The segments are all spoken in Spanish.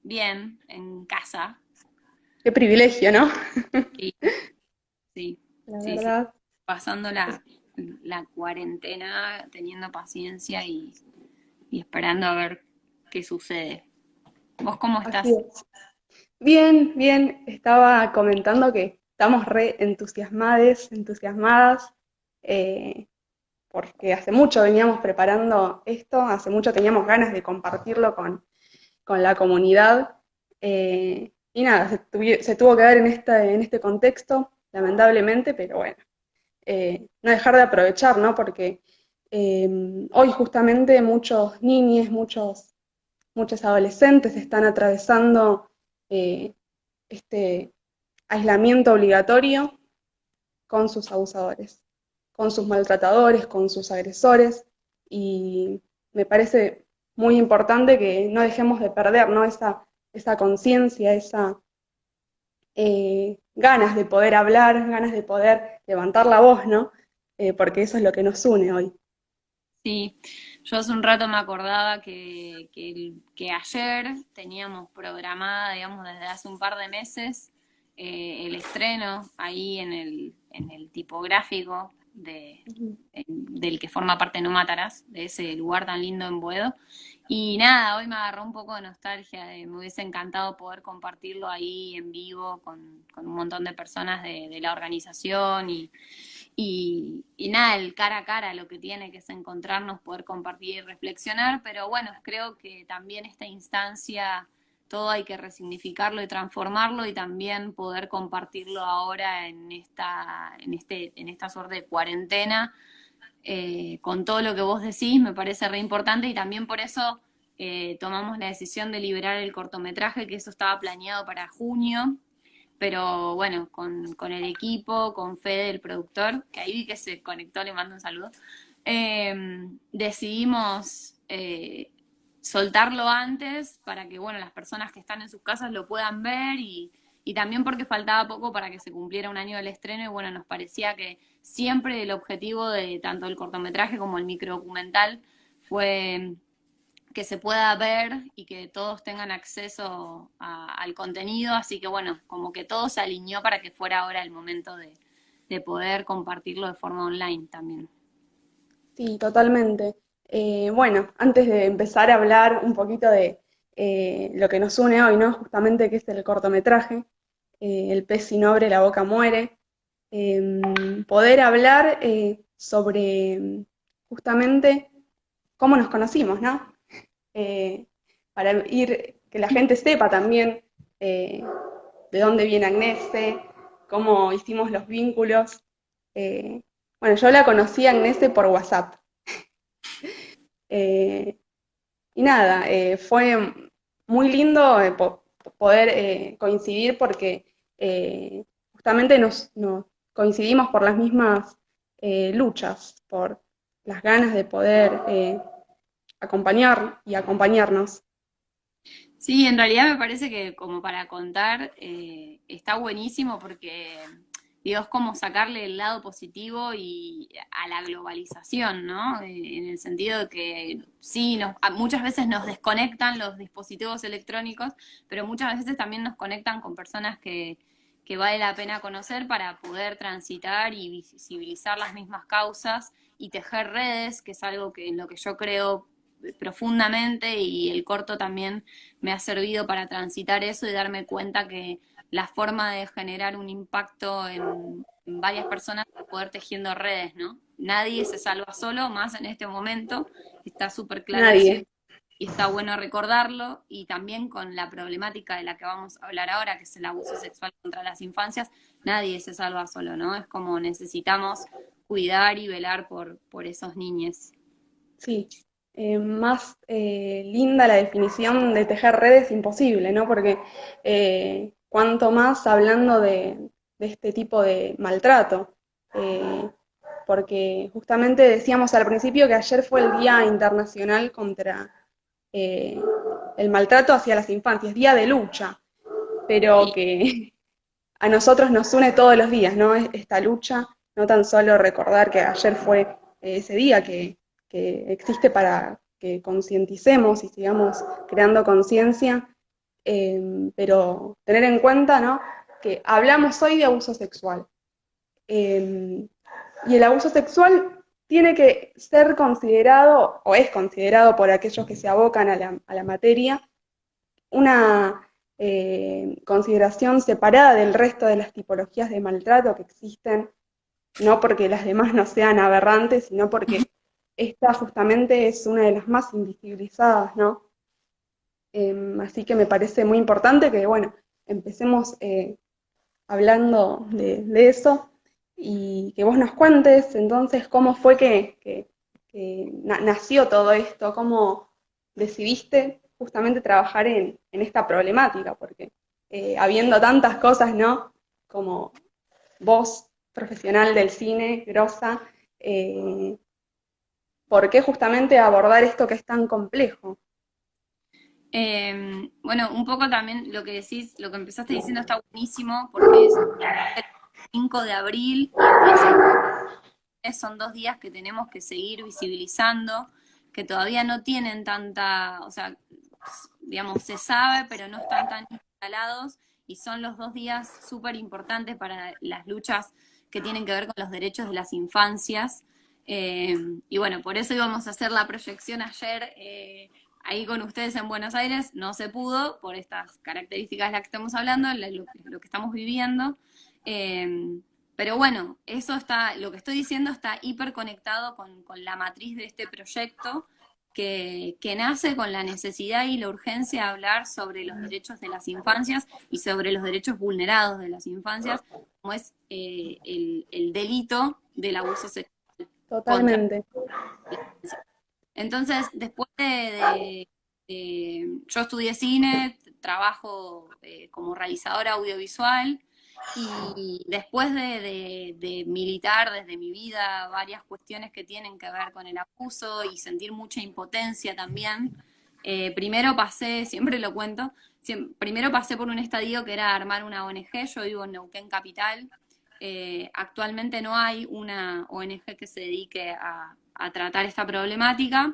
Bien, en casa. Qué privilegio, ¿no? Sí, sí, La sí, sí. verdad. Pasando Es- la cuarentena, teniendo paciencia y esperando a ver qué sucede. ¿Vos cómo Así estás? es. Bien, bien. Estaba comentando que estamos re entusiasmades, entusiasmadas, eh, porque hace mucho veníamos preparando esto, hace mucho teníamos ganas de compartirlo con la comunidad. Y nada, se tuvo que dar en este contexto, lamentablemente, pero bueno, no dejar de aprovechar, ¿no? Porque hoy justamente muchos niños, muchos adolescentes están atravesando eh, este aislamiento obligatorio con sus abusadores, con sus maltratadores, con sus agresores, y me parece muy importante que no dejemos de perder, ¿no? Esa conciencia, esa ganas de poder hablar, ganas de poder levantar la voz, ¿no? Porque eso es lo que nos une hoy. Sí, yo hace un rato me acordaba que ayer teníamos programada, digamos, desde hace un par de meses, el estreno ahí en el tipográfico del que forma parte No Matarás, de ese lugar tan lindo en Boedo. Y nada, hoy me agarró un poco de nostalgia, me hubiese encantado poder compartirlo ahí en vivo con un montón de personas de la organización y nada, el cara a cara lo que tiene que es encontrarnos, poder compartir y reflexionar, pero bueno, creo que también esta instancia, todo hay que resignificarlo y transformarlo y también poder compartirlo ahora en esta suerte de cuarentena, con todo lo que vos decís, me parece re importante y también por eso tomamos la decisión de liberar el cortometraje, que eso estaba planeado para junio, pero bueno, con el equipo, con Fede, el productor, que ahí vi que se conectó, le mando un saludo, decidimos soltarlo antes para que, bueno, las personas que están en sus casas lo puedan ver y también porque faltaba poco para que se cumpliera un año del estreno y bueno, nos parecía que siempre el objetivo de tanto el cortometraje como el microdocumental fue que se pueda ver y que todos tengan acceso al contenido, así que bueno, como que todo se alineó para que fuera ahora el momento de poder compartirlo de forma online también. Sí, totalmente. Bueno, antes de empezar a hablar un poquito de lo que nos une hoy, ¿no? Justamente que es el cortometraje, El pez sin nombre, la boca muere, poder hablar sobre justamente cómo nos conocimos, ¿no? Para ir, que la gente sepa también eh, de dónde viene Agnese, cómo hicimos los vínculos. Eh, bueno, yo la conocí a Agnese por WhatsApp. Eh, y nada, fue muy lindo poder coincidir porque justamente nos coincidimos por las mismas luchas, por las ganas de poder acompañar y acompañarnos. Sí, en realidad me parece que como para contar está buenísimo porque digo, es como sacarle el lado positivo y a la globalización, ¿no? En el sentido de que sí, muchas veces nos desconectan los dispositivos electrónicos, pero muchas veces también nos conectan con personas que vale la pena conocer para poder transitar y visibilizar las mismas causas y tejer redes, que es algo que en lo que yo creo profundamente y el corto también me ha servido para transitar eso y darme cuenta que la forma de generar un impacto en varias personas es poder tejiendo redes, ¿no? Nadie se salva solo, más en este momento, está súper claro eso Nadie. y está bueno recordarlo y también con la problemática de la que vamos a hablar ahora, que es el abuso sexual contra las infancias, nadie se salva solo, ¿no? Es como necesitamos cuidar y velar por esos niños. Sí, más linda la definición de tejer redes imposible, ¿no? Porque cuanto más hablando de este tipo de maltrato, eh, porque justamente decíamos al principio que ayer fue el Día Internacional contra eh, el maltrato hacia las infancias, día de lucha, pero Sí, que a nosotros nos une todos los días, ¿no? Esta lucha, no tan solo recordar que ayer fue ese día que existe para que concienticemos y sigamos creando conciencia, pero tener en cuenta, ¿no? Que hablamos hoy de abuso sexual. Eh, y el abuso sexual tiene que ser considerado, o es considerado por aquellos que se abocan a la materia, una consideración separada del resto de las tipologías de maltrato que existen, no porque las demás no sean aberrantes, sino porque esta justamente es una de las más invisibilizadas, ¿no? Así que me parece muy importante que, bueno, empecemos hablando de eso y que vos nos cuentes entonces cómo fue que nació todo esto, cómo decidiste justamente trabajar en esta problemática, porque habiendo tantas cosas, ¿no? Como vos, profesional del cine, grosa, eh, ¿por qué justamente abordar esto que es tan complejo? Bueno, un poco también lo que decís, lo que empezaste diciendo está buenísimo porque es el 5 de abril y ese son 2 días que tenemos que seguir visibilizando, que todavía no tienen tanta, o sea, digamos, se sabe, pero no están tan instalados y son los 2 días súper importantes para las luchas que tienen que ver con los derechos de las infancias. Y bueno, por eso íbamos a hacer la proyección ayer ahí con ustedes en Buenos Aires, no se pudo por estas características de las que estamos hablando, lo que estamos viviendo. Pero bueno, eso está, lo que estoy diciendo está hiper conectado con la matriz de este proyecto que nace con la necesidad y la urgencia de hablar sobre los derechos de las infancias y sobre los derechos vulnerados de las infancias, como es el delito del abuso sexual contra Totalmente. la infancia. Entonces, después yo estudié cine, trabajo como realizadora audiovisual y después de militar desde mi vida varias cuestiones que tienen que ver con el abuso y sentir mucha impotencia también, primero pasé, siempre lo cuento, primero pasé por un estadio que era armar una ONG, yo vivo en Neuquén Capital, actualmente no hay una ONG que se dedique a tratar esta problemática,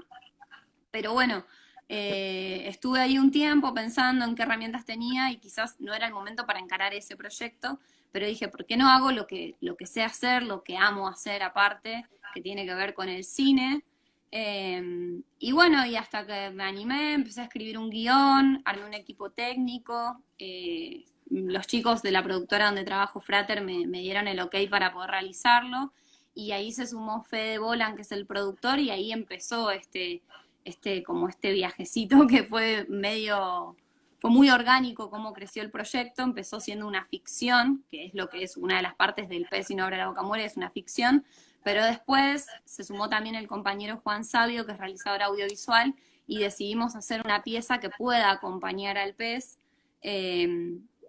pero bueno, estuve ahí un tiempo pensando en qué herramientas tenía y quizás no era el momento para encarar ese proyecto, pero dije, ¿por qué no hago lo que sé hacer, lo que amo hacer aparte, que tiene que ver con el cine? Y bueno, y hasta que me animé, empecé a escribir un guión, armé un equipo técnico, los chicos de la productora donde trabajo, Frater, me dieron el ok para poder realizarlo, y ahí se sumó Fede Bolan, que es el productor, y ahí empezó como este viajecito que fue muy orgánico cómo creció el proyecto, empezó siendo una ficción, que es lo que es una de las partes del Pez y no abre la boca muere, es una ficción, pero después se sumó también el compañero Juan Sabio, que es realizador audiovisual, y decidimos hacer una pieza que pueda acompañar al Pez,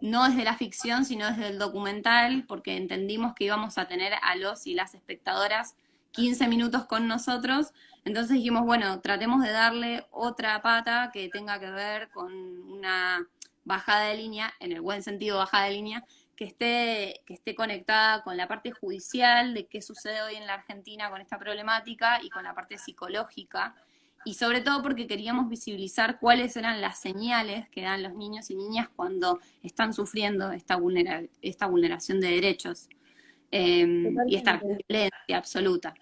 no desde la ficción, sino desde el documental, porque entendimos que íbamos a tener a los y las espectadoras 15 minutos con nosotros. Entonces dijimos, bueno, tratemos de darle otra pata que tenga que ver con una bajada de línea, en el buen sentido bajada de línea, que esté conectada con la parte judicial de qué sucede hoy en la Argentina con esta problemática y con la parte psicológica. Y sobre todo porque queríamos visibilizar cuáles eran las señales que dan los niños y niñas cuando están sufriendo esta vulneración de derechos y esta Totalmente. violencia absoluta.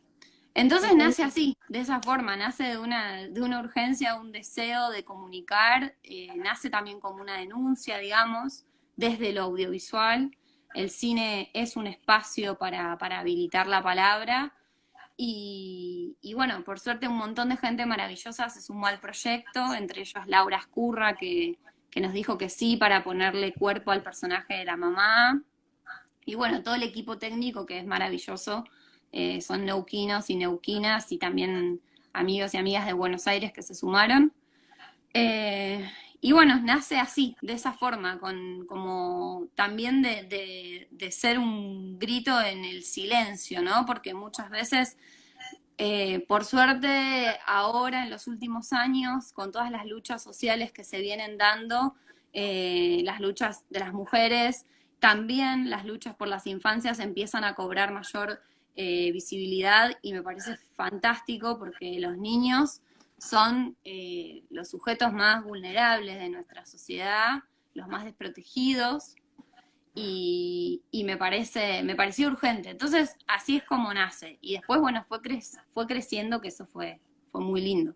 Entonces nace Totalmente. así, de esa forma, nace de una urgencia, un deseo de comunicar, nace también como una denuncia, digamos, desde lo audiovisual. El cine es un espacio para habilitar la palabra y bueno, por suerte un montón de gente maravillosa se sumó al proyecto, entre ellos Laura Escurra, que nos dijo que sí para ponerle cuerpo al personaje de la mamá. Y bueno, todo el equipo técnico que es maravilloso, son neuquinos y neuquinas y también amigos y amigas de Buenos Aires que se sumaron. Y bueno, nace así, de esa forma, como también de ser un grito en el silencio, ¿no? Porque muchas veces, por suerte, ahora en los últimos años, con todas las luchas sociales que se vienen dando, las luchas de las mujeres, también las luchas por las infancias empiezan a cobrar mayor visibilidad y me parece fantástico porque los niños son los sujetos más vulnerables de nuestra sociedad, los más desprotegidos, y me pareció urgente. Entonces, así es como nace. Y después, bueno, fue creciendo, que eso fue muy lindo.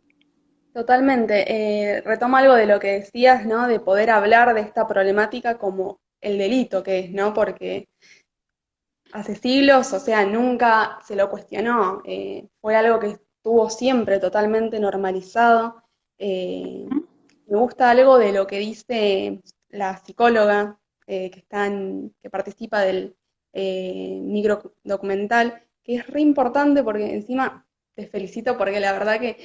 Totalmente. Retomo algo de lo que decías, ¿no? De poder hablar de esta problemática como el delito que es, ¿no? Porque hace siglos, o sea, nunca se lo cuestionó. Fue algo que estuvo siempre totalmente normalizado. Eh, Me gusta algo de lo que dice la psicóloga que participa del micro documental, que es re importante porque encima te felicito porque la verdad que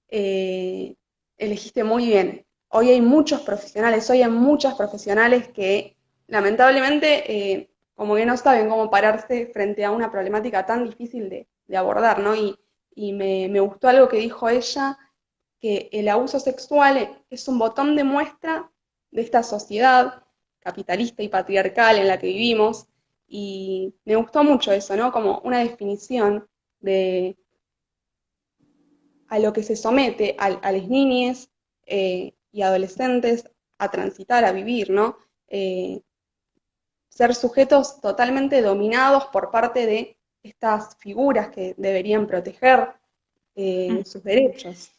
eh, elegiste muy bien. Hoy hay muchas profesionales que lamentablemente como que no saben cómo pararse frente a una problemática tan difícil de abordar, ¿no? Y me gustó algo que dijo ella, que el abuso sexual es un botón de muestra de esta sociedad capitalista y patriarcal en la que vivimos, y me gustó mucho eso, ¿no? Como una definición de a lo que se somete a las niñas y adolescentes a transitar, a vivir, ¿no? Ser sujetos totalmente dominados por parte de estas figuras que deberían proteger sus derechos.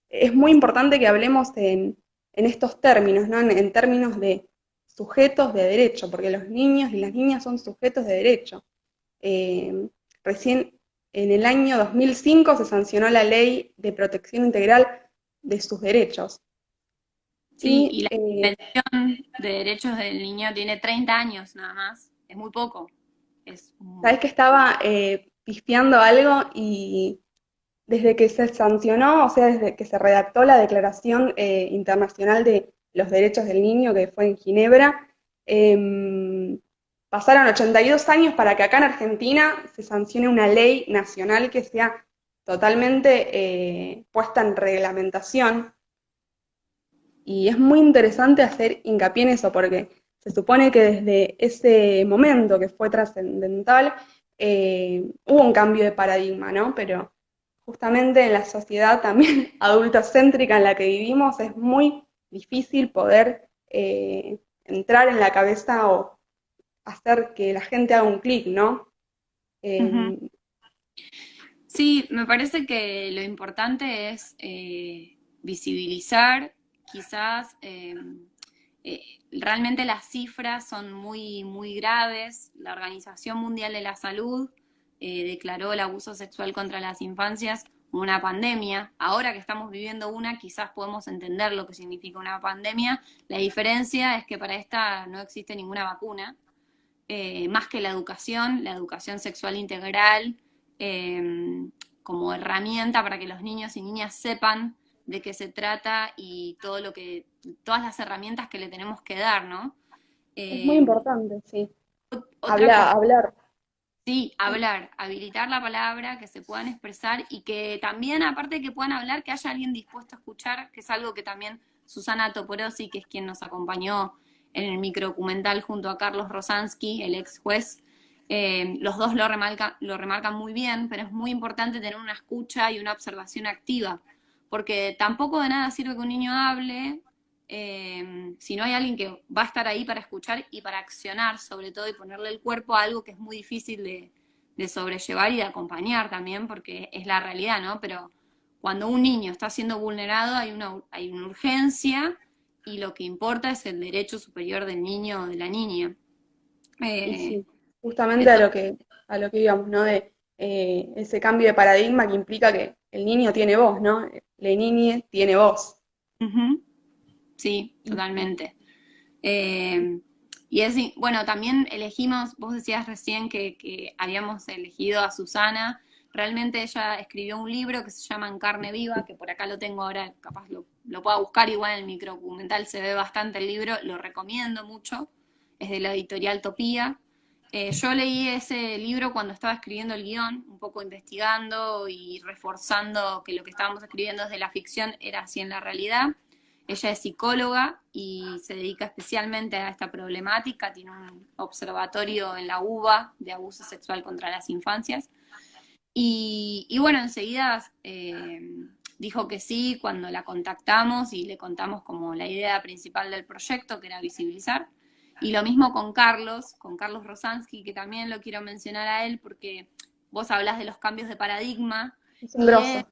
Es muy importante que hablemos en estos términos, ¿no? En términos de sujetos de derecho, porque los niños y las niñas son sujetos de derecho. Eh, Recién en el año 2005 se sancionó la ley de protección integral de sus derechos. Sí, y Y la Convención de Derechos del Niño tiene 30 años nada más, es muy poco. Es, sabes que estaba pifiando algo y desde que se sancionó, o sea, desde que se redactó la Declaración Internacional de los Derechos del Niño, que fue en Ginebra, pasaron 82 años para que acá en Argentina se sancione una ley nacional que sea totalmente puesta en reglamentación. Y es muy interesante hacer hincapié en eso, porque se supone que desde ese momento que fue trascendental, hubo un cambio de paradigma, ¿no? Pero justamente en la sociedad también adultocéntrica en la que vivimos es muy difícil poder entrar en la cabeza o hacer que la gente haga un clic, ¿no? ujú. Eh, Sí, me parece que lo importante es visibilizar, quizás realmente las cifras son muy graves. La Organización Mundial de la Salud declaró el abuso sexual contra las infancias una pandemia. Ahora que estamos viviendo una, quizás podemos entender lo que significa una pandemia. La diferencia es que para esta no existe ninguna vacuna, más que la educación sexual integral, eh, como herramienta para que los niños y niñas sepan de qué se trata y todas las herramientas que le tenemos que dar, ¿no? es muy Eh, importante, sí. Otra cuestión, Hablar. sí, hablar, habilitar la palabra, que se puedan expresar y que también, aparte de que puedan hablar, que haya alguien dispuesto a escuchar, que es algo que también Susana Toporosi, que es quien nos acompañó en el microdocumental junto a Carlos Rosansky, el ex juez, los dos lo remarcan muy bien, pero es muy importante tener una escucha y una observación activa, porque tampoco de nada sirve que un niño hable si no hay alguien que va a estar ahí para escuchar y para accionar, sobre todo, y ponerle el cuerpo a algo que es muy difícil de sobrellevar y de acompañar también, porque es la realidad, ¿no? Pero cuando un niño está siendo vulnerado hay una urgencia y lo que importa es el derecho superior del niño o de la niña. Y Eh, sí, justamente entonces, a lo que íbamos, ¿no? De ese cambio de paradigma que implica que el niño tiene voz, ¿no? La niña tiene voz. uh-huh, sí, totalmente. Eh, y es, bueno, también elegimos, vos decías recién que habíamos elegido a Susana, realmente ella escribió un libro que se llama En carne viva, que por acá lo tengo ahora, capaz lo pueda buscar, igual en el microdocumental se ve bastante el libro, lo recomiendo mucho, es de la editorial Topía. Yo leí ese libro cuando estaba escribiendo el guión, un poco investigando y reforzando que lo que estábamos escribiendo desde la ficción era así en la realidad. Ella es psicóloga y se dedica especialmente a esta problemática, tiene un observatorio en la UBA de abuso sexual contra las infancias. Y bueno, enseguida dijo que sí cuando la contactamos y le contamos como la idea principal del proyecto, que era visibilizar. Y lo mismo con Carlos Rosansky, que también lo quiero mencionar a él porque vos hablas de los cambios de paradigma Es un y grosso.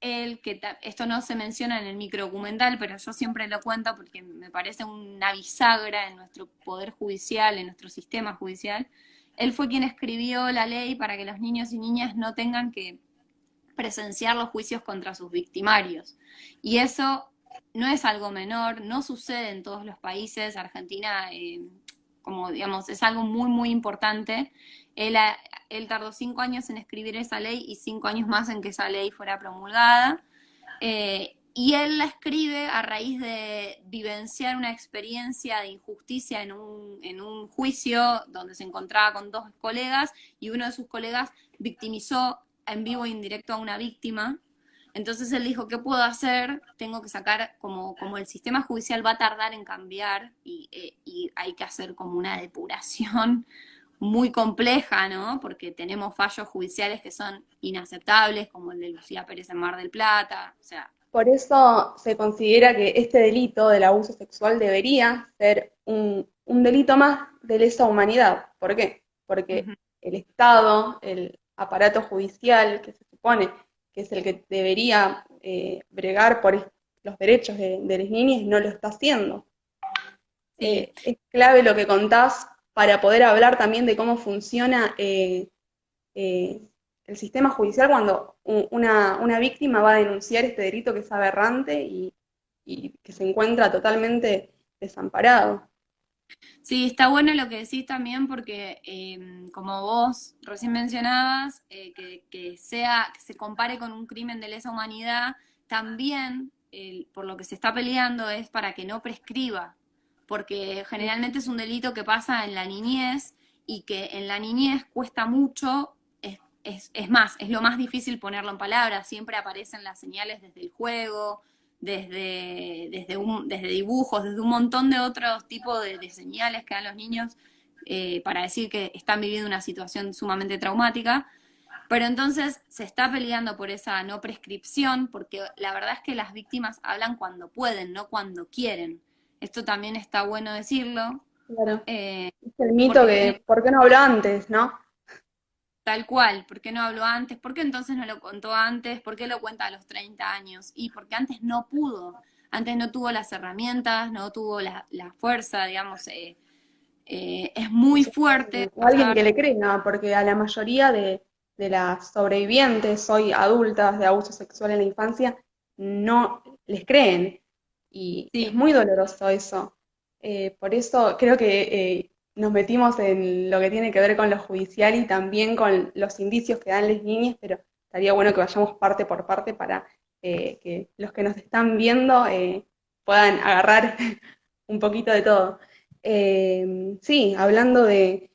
él que esto no se menciona en el microdocumental, pero yo siempre lo cuento porque me parece una bisagra en nuestro poder judicial, en nuestro sistema judicial. Él fue quien escribió la ley para que los niños y niñas no tengan que presenciar los juicios contra sus victimarios. Y eso no es algo menor, no sucede en todos los países. Argentina, como digamos, es algo muy, muy importante. Él, él tardó 5 años en escribir esa ley y 5 años más en que esa ley fuera promulgada. Y él la escribe a raíz de vivenciar una experiencia de injusticia en un juicio donde se encontraba con dos colegas y uno de sus colegas victimizó en vivo e indirecto a una víctima. Entonces él dijo, ¿qué puedo hacer? Tengo que sacar, como el sistema judicial va a tardar en cambiar y hay que hacer como una depuración muy compleja, ¿no? Porque tenemos fallos judiciales que son inaceptables, como el de Lucía Pérez en Mar del Plata, o sea, Por eso se considera que este delito del abuso sexual debería ser un delito más de lesa humanidad. ¿Por qué? Porque uh-huh. el Estado, el aparato judicial, que se supone que es el que debería bregar por los derechos de las niñas, no lo está haciendo. Sí, Es clave lo que contás para poder hablar también de cómo funciona eh, el sistema judicial cuando una víctima va a denunciar este delito que es aberrante y que se encuentra totalmente desamparado. sí, está bueno lo que decís también porque como vos recién mencionabas, que se compare con un crimen de lesa humanidad, también por lo que se está peleando es para que no prescriba, porque generalmente es un delito que pasa en la niñez y que en la niñez cuesta mucho, es más, es lo más difícil ponerlo en palabras, siempre aparecen las señales desde el juego, desde dibujos, desde un montón de otros tipos de señales que dan los niños para decir que están viviendo una situación sumamente traumática. Pero entonces se está peleando por esa no prescripción, porque la verdad es que las víctimas hablan cuando pueden, no cuando quieren. Esto también está bueno decirlo, Claro. eh, Es el mito porque que, ¿por qué no habló antes, no? tal cual, ¿por qué no habló antes? ¿Por qué entonces no lo contó antes? ¿Por qué lo cuenta a los 30 años? Y porque antes no pudo, antes no tuvo las herramientas, no tuvo la fuerza, digamos, es muy fuerte O alguien pasar. que le crea, porque a la mayoría de las sobrevivientes hoy adultas de abuso sexual en la infancia no les creen. Y es Sí, muy doloroso eso. Por eso creo que nos metimos en lo que tiene que ver con lo judicial y también con los indicios que dan las niñas, pero estaría bueno que vayamos parte por parte para que los que nos están viendo puedan agarrar un poquito de todo. Sí, hablando de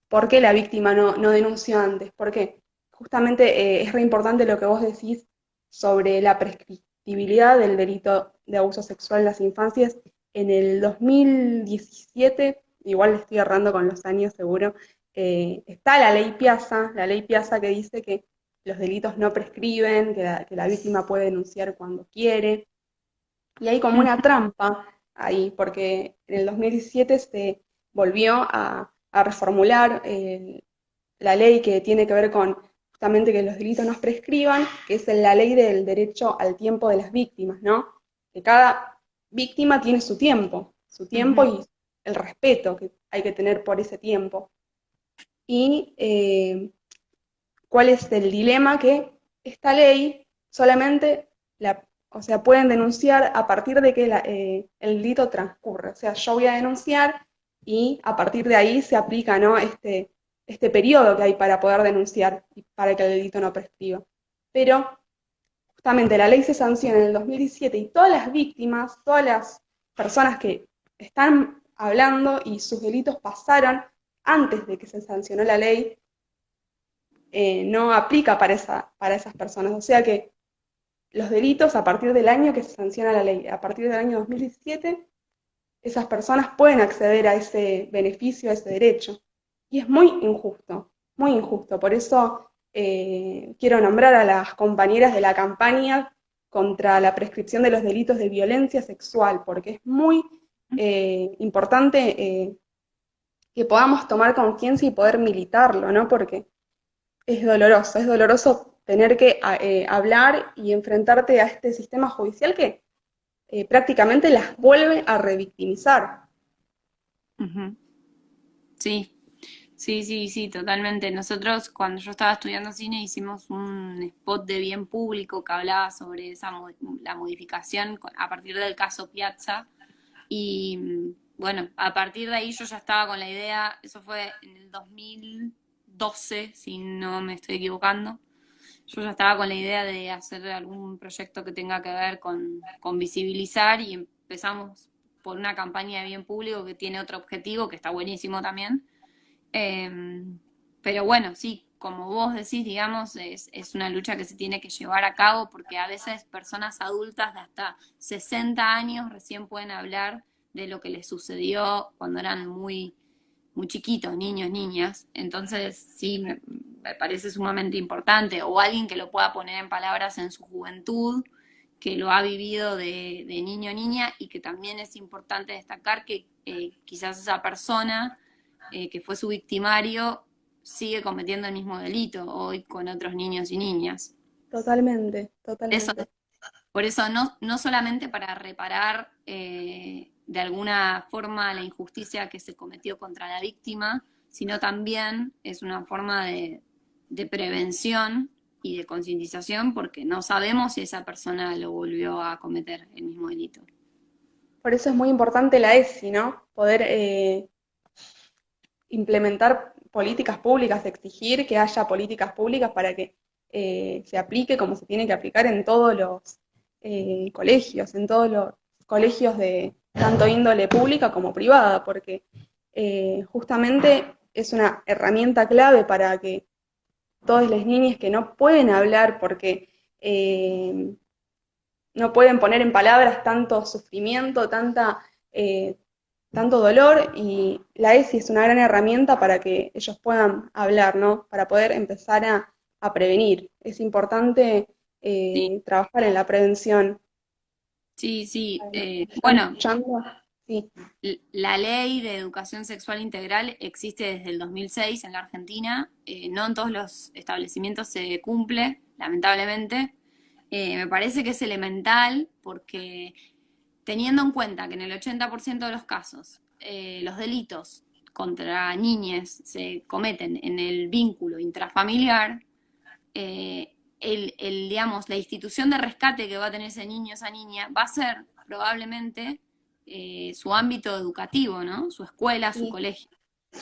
por qué la víctima no denunció antes, porque justamente es re importante lo que vos decís sobre la prescriptibilidad del delito de abuso sexual en las infancias. En el 2017, igual le estoy errando con los años seguro, está la ley Piazza que dice que los delitos no prescriben, que la víctima puede denunciar cuando quiere, y hay como una trampa ahí, porque en el 2017 se volvió a reformular la ley que tiene que ver con justamente que los delitos no prescriban, que es la ley del derecho al tiempo de las víctimas, ¿no? Que cada víctima tiene su tiempo ujú. y el respeto que hay que tener por ese tiempo. Y cuál es el dilema que esta ley solamente o sea, pueden denunciar a partir de que el delito transcurre. O sea, yo voy a denunciar y a partir de ahí se aplica, ¿no? Este periodo que hay para poder denunciar y para que el delito no prescriba. Pero justamente la ley se sanciona en el 2017 y todas las víctimas, todas las personas que están hablando y sus delitos pasaron antes de que se sancionó la ley, no aplica para esas personas. O sea que los delitos a partir del año que se sanciona la ley, a partir del año 2017, esas personas pueden acceder a ese beneficio, a ese derecho. Y es muy injusto, muy injusto. Por eso quiero nombrar a las compañeras de la campaña contra la prescripción de los delitos de violencia sexual, porque es muy importante que podamos tomar conciencia y poder militarlo, ¿no? Porque es doloroso tener que hablar y enfrentarte a este sistema judicial que prácticamente las vuelve a revictimizar. Ujú. Sí, sí, sí, sí, totalmente. Nosotros cuando yo estaba estudiando cine hicimos un spot de bien público que hablaba sobre la modificación a partir del caso Piazza. Y bueno, a partir de ahí yo ya estaba con la idea, eso fue en el 2012, si no me estoy equivocando. Yo ya estaba con la idea de hacer algún proyecto que tenga que ver con visibilizar y empezamos por una campaña de bien público que tiene otro objetivo, que está buenísimo también. Eh, pero bueno, sí, como vos decís, digamos, es una lucha que se tiene que llevar a cabo porque a veces personas adultas de hasta 60 años recién pueden hablar de lo que les sucedió cuando eran muy chiquitos, niños, niñas. Entonces, sí, me parece sumamente importante. O alguien que lo pueda poner en palabras en su juventud, que lo ha vivido de niño, niña, y que también es importante destacar que quizás esa persona que fue su victimario sigue cometiendo el mismo delito hoy con otros niños y niñas. Totalmente, Eso, totalmente. por eso no solamente para reparar de alguna forma la injusticia que se cometió contra la víctima, sino también es una forma de prevención y de concientización porque no sabemos si esa persona lo volvió a cometer el mismo delito. Por eso es muy importante la ESI, ¿no? Poder implementar políticas públicas, exigir que haya políticas públicas para que se aplique como se tiene que aplicar en todos los colegios, en todos los colegios de tanto índole pública como privada, porque justamente es una herramienta clave para que todas las niñas que no pueden hablar porque no pueden poner en palabras tanto sufrimiento, tanto dolor, y la ESI es una gran herramienta para que ellos puedan hablar, ¿no? Para poder empezar a prevenir. Es importante Sí, trabajar en la prevención. sí, sí. ¿Están Bueno, escuchando? Sí, la ley de educación sexual integral existe desde el 2006 en la Argentina. No en todos los establecimientos se cumple, lamentablemente. Me parece que es elemental porque teniendo en cuenta que en el 80% de los casos los delitos contra niñas se cometen en el vínculo intrafamiliar, digamos, la institución de rescate que va a tener ese niño o esa niña va a ser probablemente su ámbito educativo, ¿no? Su escuela, su sí, colegio.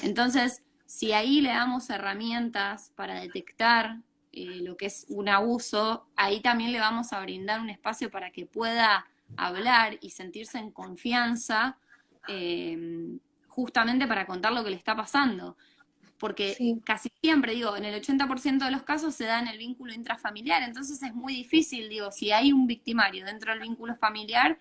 Entonces, si ahí le damos herramientas para detectar lo que es un abuso, ahí también le vamos a brindar un espacio para que pueda hablar y sentirse en confianza, justamente para contar lo que le está pasando porque sí, casi siempre, digo, en el 80% de los casos se da en el vínculo intrafamiliar, entonces es muy difícil, digo, si hay un victimario dentro del vínculo familiar,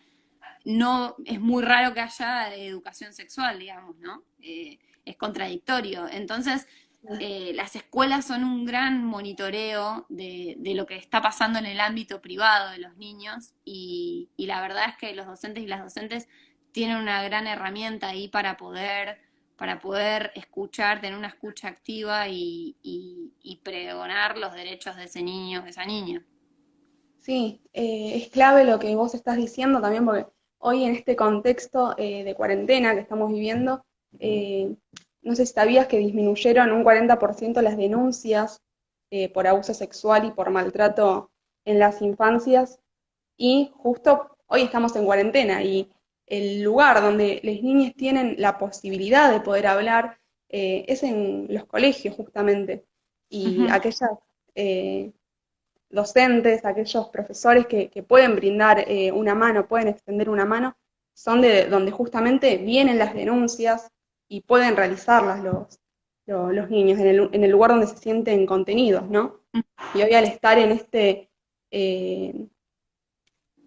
no es muy raro que haya educación sexual, digamos, ¿no? Es contradictorio. Entonces, las escuelas son un gran monitoreo de lo que está pasando en el ámbito privado de los niños y la verdad es que los docentes y las docentes tienen una gran herramienta ahí para poder escuchar, tener una escucha activa y pregonar los derechos de ese niño, de esa niña. sí. Es clave lo que vos estás diciendo también, porque hoy en este contexto de cuarentena que estamos viviendo, eh, no sé si sabías que disminuyeron un 40% las denuncias por abuso sexual y por maltrato en las infancias, y justo hoy estamos en cuarentena y el lugar donde las niñas tienen la posibilidad de poder hablar es en los colegios justamente, y Ujú. aquellas eh, docentes, aquellos profesores que pueden brindar una mano, pueden extender una mano, son de donde justamente vienen las denuncias y pueden realizarlas los niños en el lugar donde se sienten contenidos, ¿no? Y hoy al estar eh,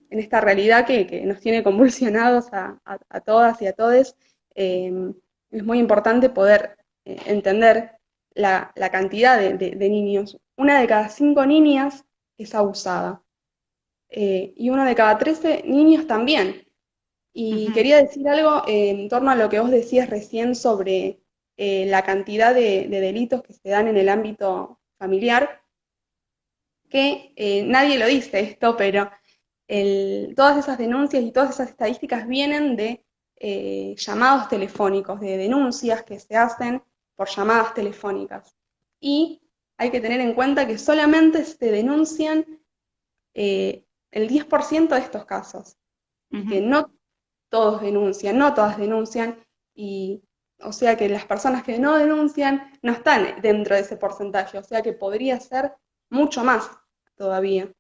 en esta realidad que nos tiene convulsionados a todas y a todes, es muy importante poder entender la cantidad de niños. una de cada 5 niñas es abusada. Y uno de cada 13 niños también. Y Ujú. quería decir algo en torno a lo que vos decías recién sobre la cantidad de delitos que se dan en el ámbito familiar, que nadie lo dice esto, pero todas esas denuncias y todas esas estadísticas vienen de llamados telefónicos, de denuncias que se hacen por llamadas telefónicas. Y hay que tener en cuenta que solamente se denuncian el 10% de estos casos y que Ujú. no todos denuncian, no todas denuncian, y o sea que las personas que no denuncian no están dentro de ese porcentaje, o sea que podría ser mucho más todavía.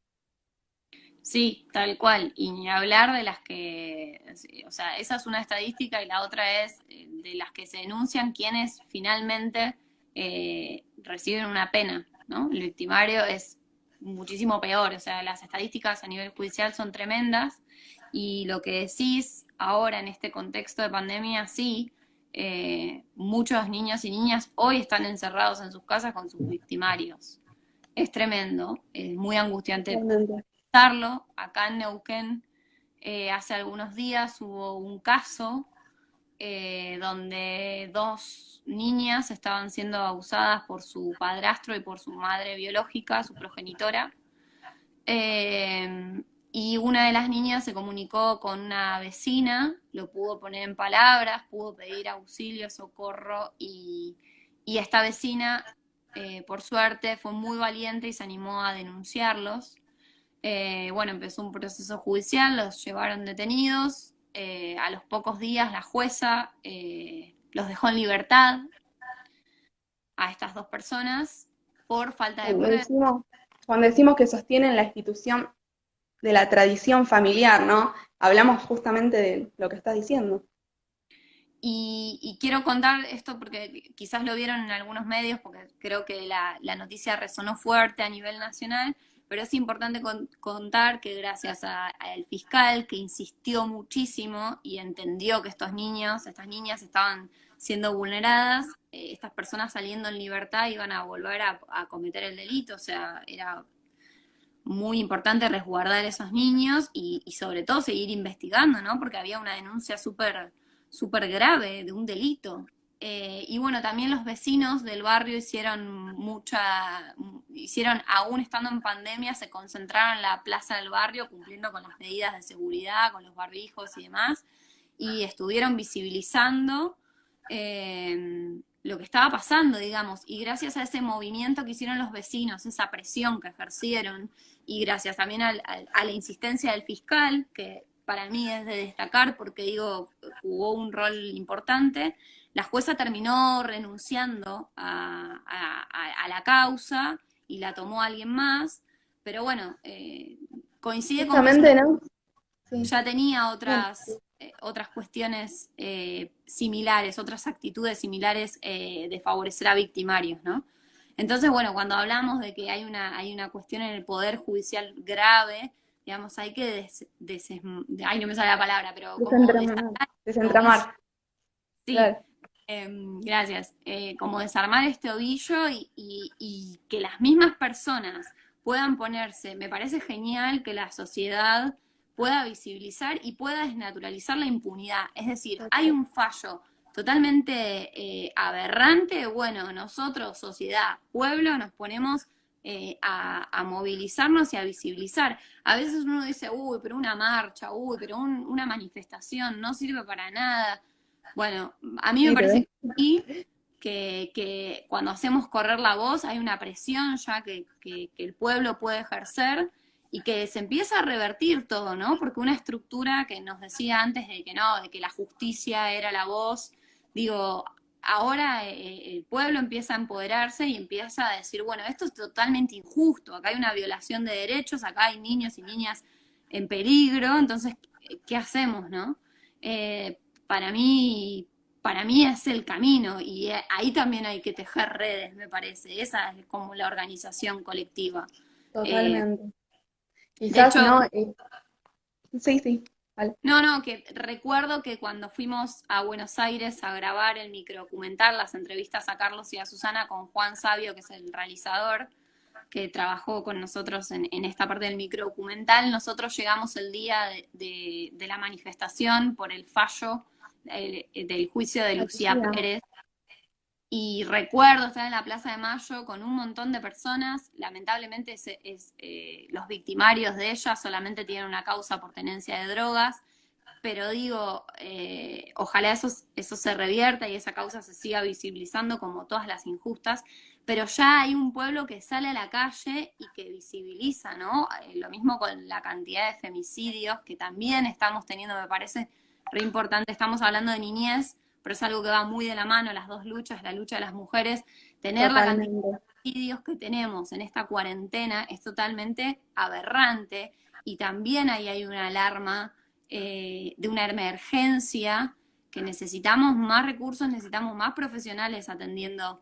Sí, tal cual. Y ni hablar de las que, sí, o sea, esa es una estadística y la otra es de las que se denuncian quienes finalmente reciben una pena, ¿no? El victimario es muchísimo peor, o sea, las estadísticas a nivel judicial son tremendas y lo que decís ahora en este contexto de pandemia, sí, muchos niños y niñas hoy están encerrados en sus casas con sus victimarios. Es tremendo, es muy angustiante Totalmente. pensarlo. Acá en Neuquén, hace algunos días hubo un caso donde dos niñas estaban siendo abusadas por su padrastro y por su madre biológica, su progenitora. Eh, y una de las niñas se comunicó con una vecina, lo pudo poner en palabras, pudo pedir auxilio, socorro y esta vecina, por suerte, fue muy valiente y se animó a denunciarlos. Bueno, empezó un proceso judicial, los llevaron detenidos. A los pocos días la jueza los dejó en libertad a estas dos personas por falta de Cuando pruebas. decimos, cuando decimos que sostienen la institución de la tradición familiar, ¿no? Hablamos justamente de lo que estás diciendo. Y quiero contar esto porque quizás lo vieron en algunos medios, porque creo que la noticia resonó fuerte a nivel nacional, pero es importante contar que gracias al fiscal que insistió muchísimo y entendió que estos niños, estas niñas estaban siendo vulneradas, estas personas saliendo en libertad iban a volver a cometer el delito, o sea, era muy importante resguardar a esos niños y sobre todo seguir investigando, ¿no? Porque había una denuncia súper grave de un delito. Y bueno, también los vecinos del barrio hicieron, aún estando en pandemia, se concentraron en la plaza del barrio cumpliendo con las medidas de seguridad, con los barbijos y demás, y estuvieron visibilizando lo que estaba pasando, digamos, y gracias a ese movimiento que hicieron los vecinos, esa presión que ejercieron, y gracias también a la insistencia del fiscal, que para mí es de destacar porque digo, jugó un rol importante, la jueza terminó renunciando a la causa y la tomó alguien más, pero bueno, coincide con que es una Justamente, ¿no? Sí. ya tenía Bien. otras cuestiones similares, otras actitudes similares de favorecer a victimarios, ¿no? Entonces, bueno, cuando hablamos de que hay una cuestión en el Poder Judicial grave, digamos, hay que ay, no me sale la palabra, pero como Desentramar. desatar este ovillo, Desentramar. sí, Claro. gracias, como desarmar este ovillo y que las mismas personas puedan ponerse, me parece genial que la sociedad pueda visibilizar y pueda desnaturalizar la impunidad. Es decir, hay Total. un fallo totalmente aberrante, bueno, nosotros, sociedad, pueblo, nos ponemos a movilizarnos y a visibilizar. A veces uno dice, uy, pero una marcha, uy, pero una manifestación no sirve para nada. Bueno, a mí me parece Sirve. que sí, que cuando hacemos correr la voz hay una presión ya que el pueblo puede ejercer y que se empieza a revertir todo, ¿no? Porque una estructura que nos decía antes de que no, de que la justicia era la voz, digo, ahora el pueblo empieza a empoderarse y empieza a decir, bueno, esto es totalmente injusto, acá hay una violación de derechos, acá hay niños y niñas en peligro, entonces, ¿qué hacemos, no? Eh, para mí, para mí es el camino y ahí también hay que tejer redes, me parece. Esa es como la organización colectiva. Eh, Totalmente. de Quizás hecho, no. Sí, sí. Vale. no, que recuerdo que cuando fuimos a Buenos Aires a grabar el microdocumental, las entrevistas a Carlos y a Susana con Juan Sabio, que es el realizador, que trabajó con nosotros en esta parte del microdocumental, nosotros llegamos el día de la manifestación por el fallo del juicio de Lucía Lucía. Pérez. Y recuerdo estar en la Plaza de Mayo con un montón de personas. Lamentablemente los victimarios de ella solamente tienen una causa por tenencia de drogas, pero digo, ojalá eso se revierta y esa causa se siga visibilizando como todas las injustas, pero ya hay un pueblo que sale a la calle y que visibiliza, ¿no? Lo mismo con la cantidad de femicidios que también estamos teniendo, me parece re importante. Estamos hablando de niñez, pero es algo que va muy de la mano, las dos luchas, la lucha de las mujeres. Tener la cantidad Totalmente. de femicidios que tenemos en esta cuarentena es totalmente aberrante, y también ahí hay una alarma de una emergencia, que necesitamos más recursos, necesitamos más profesionales atendiendo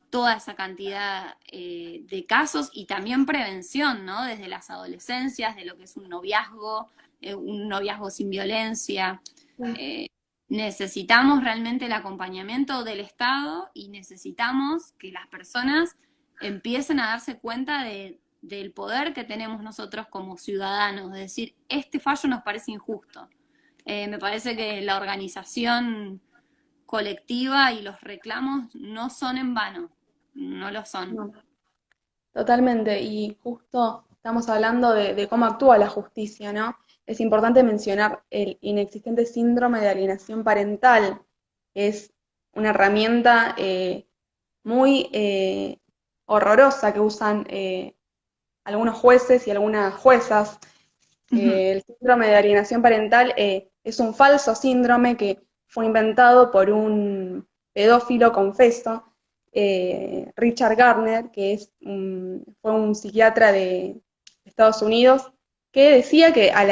toda esa cantidad de casos, y también prevención, ¿no? Desde las adolescencias, de lo que es un noviazgo sin violencia. Eh, Necesitamos realmente el acompañamiento del Estado, y necesitamos que las personas empiecen a darse cuenta del poder que tenemos nosotros como ciudadanos, de decir, este fallo nos parece injusto. Me parece que la organización colectiva y los reclamos no son en vano, no lo son. No, totalmente. Y justo estamos hablando de cómo actúa la justicia, ¿no? Es importante mencionar el inexistente síndrome de alienación parental. Es una herramienta muy horrorosa que usan algunos jueces y algunas juezas. El síndrome de alienación parental es un falso síndrome que fue inventado por un pedófilo confeso, Richard Gardner, que fue un psiquiatra de Estados Unidos, que decía que a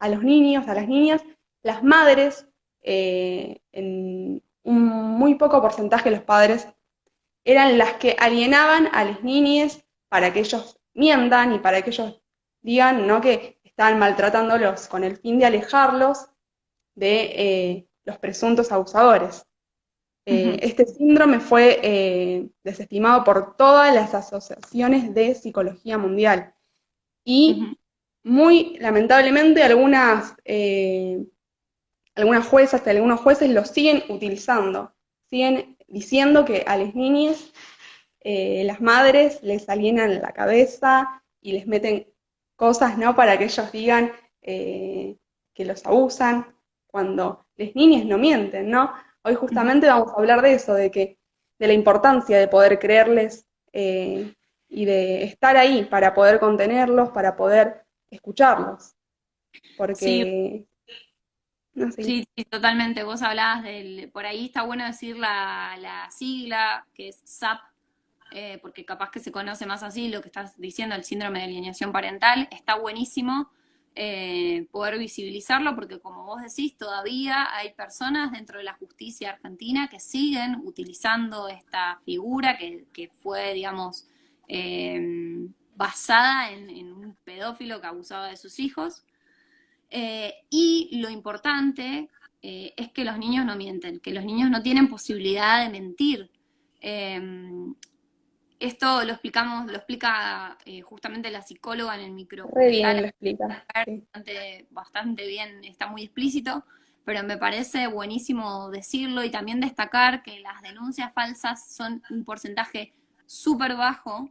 los niños, a las niñas, las madres, en un muy poco porcentaje de los padres, eran las que alienaban a las niñas para que ellos mientan y para que ellos digan, ¿no?, que estaban maltratándolos con el fin de alejarlos de los presuntos abusadores. Este síndrome fue desestimado por todas las asociaciones de psicología mundial, y muy lamentablemente algunas juezas y algunos jueces lo siguen utilizando, siguen diciendo que a las niñas, las madres les alienan la cabeza y les meten cosas, ¿no?, para que ellos digan que los abusan, cuando las niñas no mienten, ¿no? Hoy justamente vamos a hablar de eso, de la importancia de poder creerles y de estar ahí para poder contenerlos, para poder escucharlos, Sí, porque, no sé. sí, sí, totalmente. Vos hablabas por ahí está bueno decir la sigla, que es SAP, porque capaz que se conoce más así lo que estás diciendo, el síndrome de alienación parental. Está buenísimo poder visibilizarlo, porque como vos decís, todavía hay personas dentro de la justicia argentina que siguen utilizando esta figura que fue, digamos, basada en un pedófilo que abusaba de sus hijos. Y lo importante es que los niños no mienten, que los niños no tienen posibilidad de mentir. Eh, Esto lo explica justamente la psicóloga en el Re bien microdocumental, lo explica. Sí. bastante bien, está muy explícito, pero me parece buenísimo decirlo, y también destacar que las denuncias falsas son un porcentaje súper bajo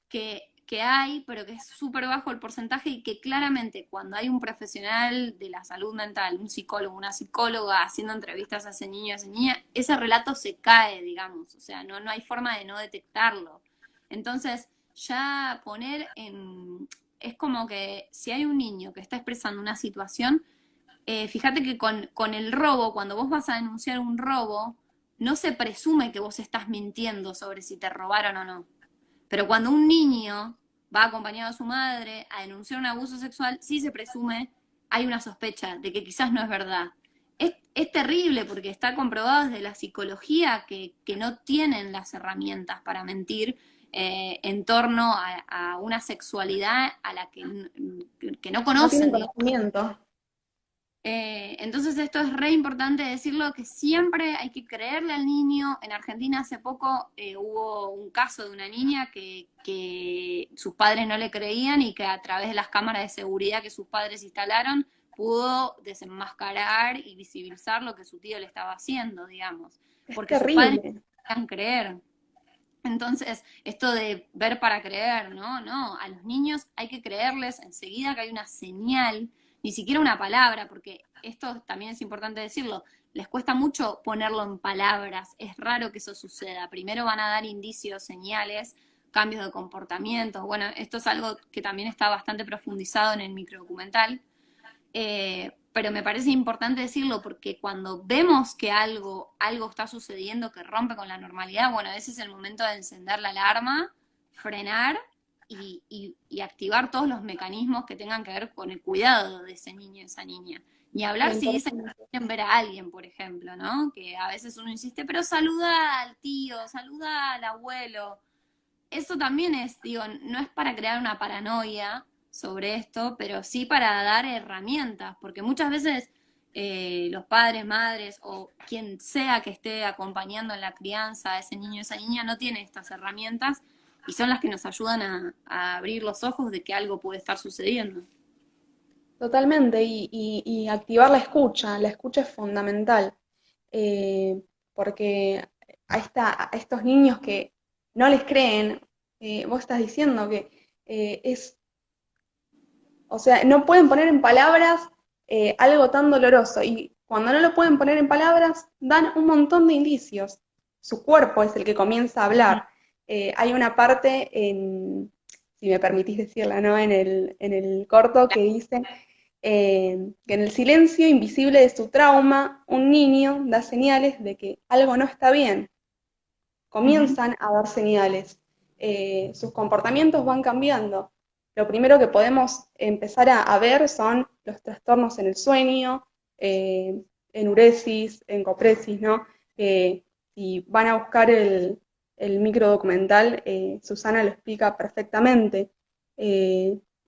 que hay, pero que es súper bajo el porcentaje, y que claramente cuando hay un profesional de la salud mental, un psicólogo, una psicóloga haciendo entrevistas a ese niño, a esa niña, ese relato se cae, digamos, o sea, no hay forma de no detectarlo. Entonces, ya es como que si hay un niño que está expresando una situación, fíjate que con el robo, cuando vos vas a denunciar un robo, no se presume que vos estás mintiendo sobre si te robaron o no. Pero cuando un niño va acompañado a su madre a denunciar un abuso sexual, sí se presume, hay una sospecha de que quizás no es verdad. Es terrible, porque está comprobado desde la psicología que no tienen las herramientas para mentir en torno a una sexualidad a la que no No tienen conocen, digamos. conocimiento. Entonces esto es re importante decirlo, que siempre hay que creerle al niño. En Argentina hace poco hubo un caso de una niña que sus padres no le creían y que a través de las cámaras de seguridad que sus padres instalaron pudo desenmascarar y visibilizar lo que su tío le estaba haciendo, digamos, Es porque sus padres terrible. no querían creer. Entonces, esto de ver para creer, ¿no? No, a los niños hay que creerles enseguida que hay una señal, ni siquiera una palabra, porque esto también es importante decirlo, les cuesta mucho ponerlo en palabras, es raro que eso suceda. Primero van a dar indicios, señales, cambios de comportamientos. Bueno, esto es algo que también está bastante profundizado en el microdocumental, pero me parece importante decirlo porque cuando vemos que algo está sucediendo que rompe con la normalidad, bueno, ese es el momento de encender la alarma, frenar y activar todos los mecanismos que tengan que ver con el cuidado de ese niño, esa niña. Ni hablar si dicen que quieren ver a alguien, por ejemplo, ¿no? Que a veces uno insiste, pero saluda al tío, saluda al abuelo. Eso también es, digo, no es para crear una paranoia sobre esto, pero sí para dar herramientas, porque muchas veces los padres, madres o quien sea que esté acompañando en la crianza a ese niño o esa niña no tiene estas herramientas y son las que nos ayudan a abrir los ojos de que algo puede estar sucediendo. Totalmente, y activar la escucha es fundamental, porque a estos niños que no les creen, vos estás diciendo que o sea, no pueden poner en palabras algo tan doloroso, y cuando no lo pueden poner en palabras, dan un montón de indicios. Su cuerpo es el que comienza a hablar. Hay una parte si me permitís decirla, ¿no? En el corto que dice que en el silencio invisible de su trauma, un niño da señales de que algo no está bien. Ujú. Comienzan a dar señales. Sus comportamientos van cambiando. Lo primero que podemos empezar a ver son los trastornos en el sueño, enuresis, encopresis, ¿no? Si van a buscar el microdocumental, Susana lo explica perfectamente.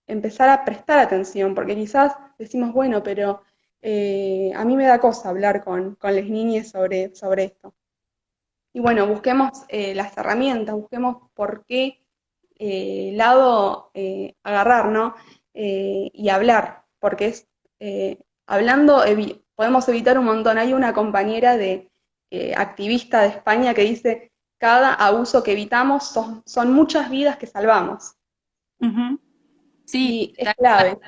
Empezar a prestar atención, porque quizás decimos, bueno, pero a mí me da cosa hablar con las niñas sobre esto. Y bueno, busquemos las herramientas, busquemos por qué lado agarrar, ¿no? Y hablar, porque hablando podemos evitar un montón. Hay una compañera activista de España que dice, cada abuso que evitamos son muchas vidas que salvamos. Ujú. Sí, Y es clave.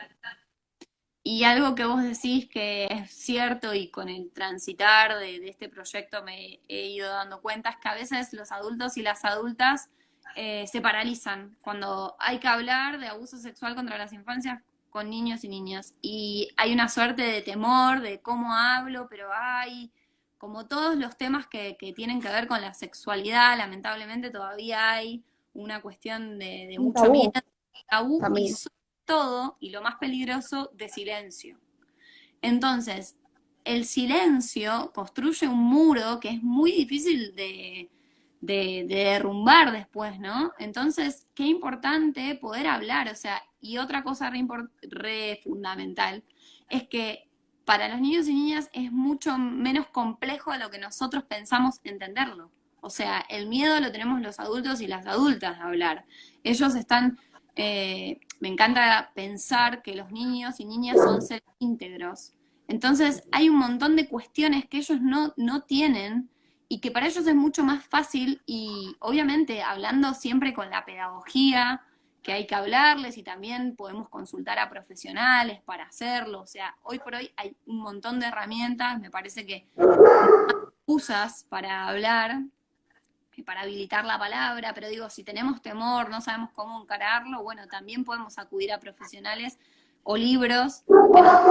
y algo que vos decís que es cierto y con el transitar de este proyecto me he ido dando cuenta es que a veces los adultos y las adultas se paralizan cuando hay que hablar de abuso sexual contra las infancias con niños y niñas. Y hay una suerte de temor de cómo hablo, pero hay como todos los temas que tienen que ver con la sexualidad, lamentablemente todavía hay una cuestión de Un mucho miedo, tabú tabú y también. todo, y lo más peligroso, de silencio. Entonces, el silencio construye un muro que es muy difícil de derrumbar después, ¿no? Entonces, qué importante poder hablar, o sea, y otra cosa re fundamental es que para los niños y niñas es mucho menos complejo de lo que nosotros pensamos entenderlo. O sea, el miedo lo tenemos los adultos y las adultas de hablar. Ellos están me encanta pensar que los niños y niñas son seres íntegros. Entonces hay un montón de cuestiones que ellos no tienen y que para ellos es mucho más fácil y obviamente hablando siempre con la pedagogía que hay que hablarles y también podemos consultar a profesionales para hacerlo. O sea, hoy por hoy hay un montón de herramientas, me parece que usas para hablar para habilitar la palabra, pero digo, si tenemos temor, no sabemos cómo encararlo, bueno, también podemos acudir a profesionales o libros que nos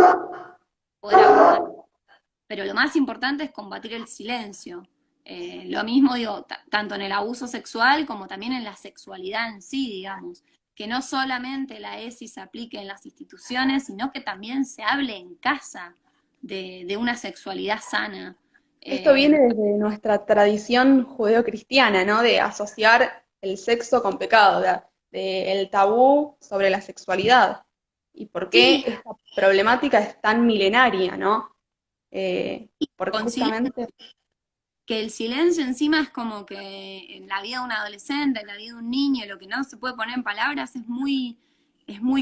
puedan abordar. Pero lo más importante es combatir el silencio. Lo mismo digo, tanto en el abuso sexual como también en la sexualidad en sí, digamos. Que no solamente la ESI se aplique en las instituciones, sino que también se hable en casa de una sexualidad sana. Esto Eh, viene desde nuestra tradición judeocristiana, ¿no? De asociar el sexo con pecado, el tabú sobre la sexualidad. y por qué Sí, esta problemática es tan milenaria, ¿no? Porque considero justamente, que el silencio encima es como que en la vida de un adolescente, en la vida de un niño, lo que no se puede poner en palabras es muy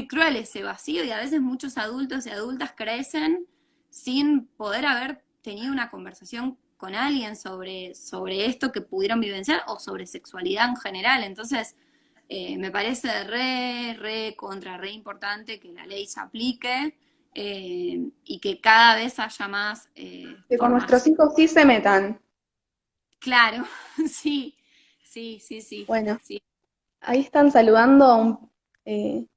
cruel ese vacío y a veces muchos adultos y adultas crecen sin poder haber tenido una conversación con alguien sobre esto que pudieron vivenciar o sobre sexualidad en general. Entonces, me parece re importante que la ley se aplique y que cada vez haya más que con nuestros formación. hijos sí se metan. Claro, sí, sí, Bueno, sí. ahí están saludando eh,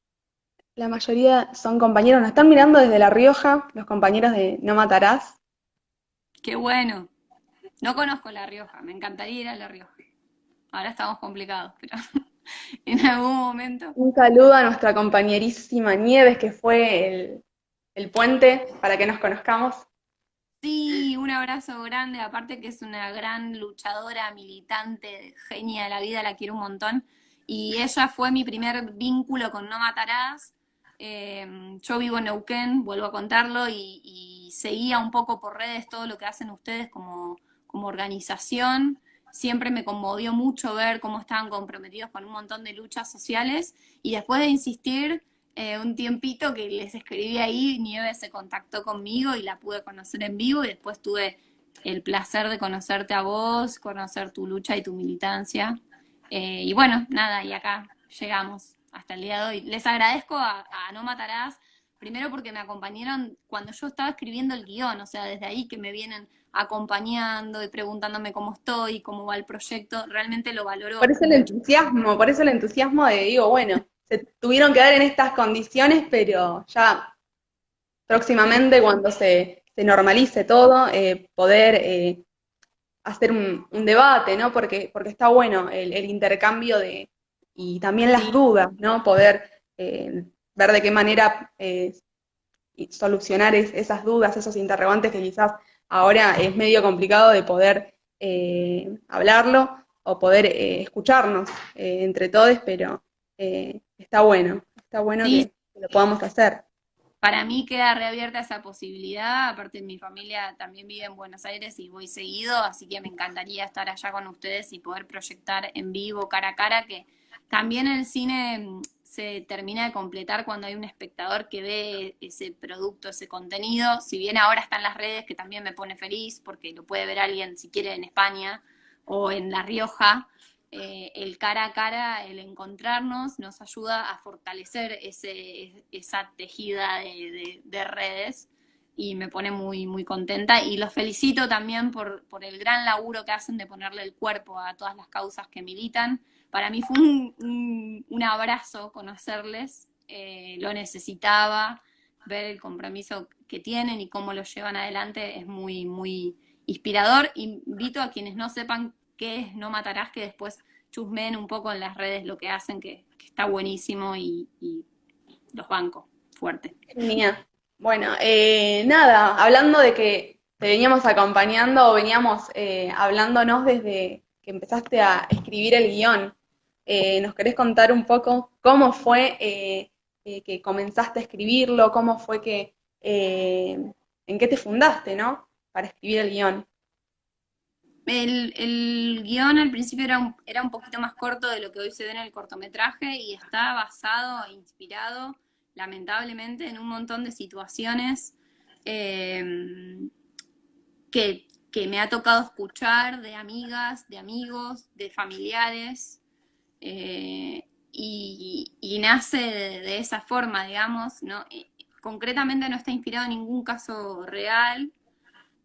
la mayoría son compañeros, nos están mirando desde La Rioja, los compañeros de No Matarás. Qué bueno. No conozco La Rioja, me encantaría ir a La Rioja. Ahora estamos complicados, pero en algún momento. Un saludo a nuestra compañerísima Nieves, que fue el puente para que nos conozcamos. Sí, un abrazo grande, aparte que es una gran luchadora, militante, genia de la vida, la quiero un montón. Y ella fue mi primer vínculo con No Matarás. Yo vivo en Neuquén, vuelvo a contarlo, y seguía un poco por redes todo lo que hacen ustedes como organización. Siempre me conmovió mucho ver cómo estaban comprometidos con un montón de luchas sociales. Y después de insistir, un tiempito que les escribí ahí, Nieves se contactó conmigo y la pude conocer en vivo y después tuve el placer de conocerte a vos, conocer tu lucha y tu militancia. Y bueno, nada, y acá llegamos hasta el día de hoy. Les agradezco a No Matarás, primero porque me acompañaron cuando yo estaba escribiendo el guión, o sea, desde ahí que me vienen acompañando y preguntándome cómo estoy, cómo va el proyecto, realmente lo valoro mucho. Por eso el entusiasmo de, digo, bueno, se tuvieron que dar en estas condiciones, pero ya Sí, próximamente, cuando se normalice todo, poder hacer un debate, ¿no? Porque está bueno el intercambio y también las sí, dudas, ¿no? Poder ver de qué manera y solucionar esas dudas, esos interrogantes que quizás ahora es medio complicado de poder hablarlo o poder escucharnos entre todos, pero está bueno sí, que lo podamos hacer. para mí queda reabierta esa posibilidad, aparte mi familia también vive en Buenos Aires y voy seguido, así que me encantaría estar allá con ustedes y poder proyectar en vivo, cara a cara, que también el cine se termina de completar cuando hay un espectador que ve ese producto, ese contenido, si bien ahora está en las redes, que también me pone feliz, porque lo puede ver alguien si quiere en España o en La Rioja, el cara a cara, el encontrarnos, nos ayuda a fortalecer esa tejida de redes y me pone muy contenta. Y los felicito también por el gran laburo que hacen de ponerle el cuerpo a todas las causas que militan. Para mí fue un abrazo conocerles, lo necesitaba, ver el compromiso que tienen y cómo lo llevan adelante es muy inspirador. Invito a quienes no sepan qué es No Matarás, que después chusmeen un poco en las redes lo que hacen, que está buenísimo y los banco fuerte. Genial. Bueno, nada, hablando de que te veníamos acompañando o veníamos hablándonos desde que empezaste a escribir el guión, ¿nos querés contar un poco cómo fue que comenzaste a escribirlo? ¿Cómo fue en qué te fundaste, ¿no? Para escribir el guión. El guión al principio era un poquito más corto de lo que hoy se ve en el cortometraje y está basado e inspirado, lamentablemente, en un montón de situaciones eh, que me ha tocado escuchar de amigas, de amigos, de familiares, y nace de esa forma, digamos, ¿no? Concretamente no está inspirado en ningún caso real.